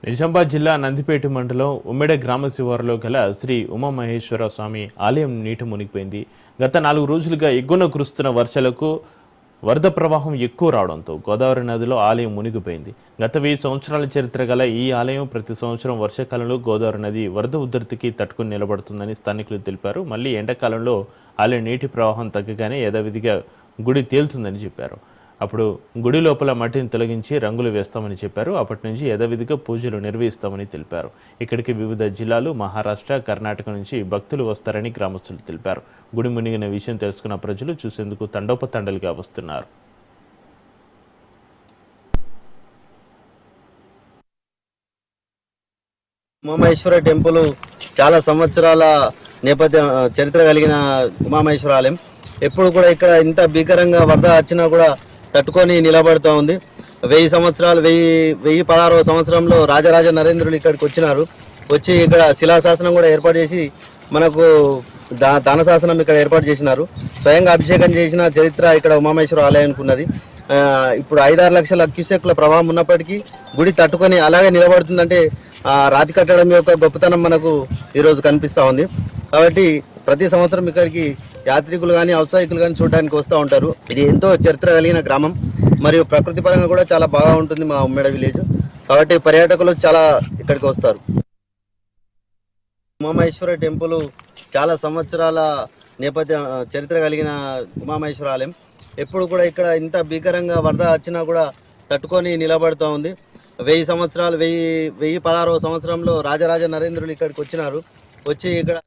నిజామాబాద్ జిల్లా నందిపేట మండలం ఉమ్మెడ గ్రామ శివారులో గల శ్రీ ఉమామహేశ్వర స్వామి ఆలయం నీట మునిగిపోయింది. గత 4 రోజులుగా ఎగువన కురుస్తున్న వర్షాలకు వరద ప్రవాహం ఎక్కువ రావడంతో గోదావరి నదిలో ఆలయం మునిగిపోయింది. గత 1000 సంవత్సరాల చరిత్ర గల ఈ ఆలయం ప్రతి సంవత్సరం వర్షాకాలంలో గోదావరి నది వరద ఉధృతికి తట్టుకుని నిలబడుతుందని స్థానికులు తెలిపారు. మళ్ళీ ఎండాకాలంలో ఆలయం నీటి ప్రవాహం తగ్గగానే యథావిధిగా గుడి తేలుతుందని చెప్పారు. అప్పుడు గుడి లోపల మట్టిని తొలగించి రంగులు వేస్తామని చెప్పారు. అప్పటి నుంచి యథావిధిగా పూజలు నిర్వహిస్తామని తెలిపారు. ఇక్కడికి వివిధ జిల్లాలు, మహారాష్ట్ర, కర్ణాటక నుంచి భక్తులు వస్తారని గ్రామస్తులు తెలిపారు. గుడి మునిగిన విషయం తెలుసుకున్న ప్రజలు చూసేందుకు తండోపతండలుగా వస్తున్నారు. ఉమామహేశ్వర టెంపుల్ చాలా సంవత్సరాల నేపథ్యం చరిత్ర కలిగిన ఉమామహేశ్వర ఆలయం ఎప్పుడు కూడా ఇక్కడ ఇంత భీకరంగా వరద వచ్చినా కూడా తట్టుకొని నిలబడుతూ ఉంది. 1016వ సంవత్సరంలో రాజరాజ నరేంద్రులు ఇక్కడికి వచ్చినారు. వచ్చి ఇక్కడ శిలాశాసనం కూడా ఏర్పాటు చేసి మనకు దాన శాసనం ఇక్కడ ఏర్పాటు చేసినారు. స్వయంగా అభిషేకం చేసిన చరిత్ర ఇక్కడ ఉమామహేశ్వర ఆలయానికి ఉన్నది. ఇప్పుడు 5-6 లక్షల క్యూసెక్ల ప్రవాహం ఉన్నప్పటికీ గుడి తట్టుకొని అలాగే నిలబడుతుందంటే రాతి కట్టడం యొక్క గొప్పతనం మనకు ఈరోజు కనిపిస్తూ ఉంది. కాబట్టి ప్రతి సంవత్సరం ఇక్కడికి యాత్రికులు కానీ ఔత్సాహికులు కానీ చూడడానికి వస్తూ ఉంటారు. ఇది ఎంతో చరిత్ర కలిగిన గ్రామం మరియు ప్రకృతి పరంగా కూడా చాలా బాగా ఉంటుంది మా ఉమ్మెడ విలేజ్. కాబట్టి పర్యాటకులు చాలా ఇక్కడికి వస్తారు. ఉమామహేశ్వర టెంపుల్ చాలా సంవత్సరాల నేపథ్యం చరిత్ర కలిగిన ఉమామహేశ్వర ఆలయం ఎప్పుడు కూడా ఇక్కడ ఇంత భీకరంగా వరద వచ్చినా కూడా తట్టుకొని నిలబడుతూ ఉంది. 1016వ సంవత్సరంలో రాజరాజ నరేంద్రులు ఇక్కడికి వచ్చినారు. వచ్చి ఇక్కడ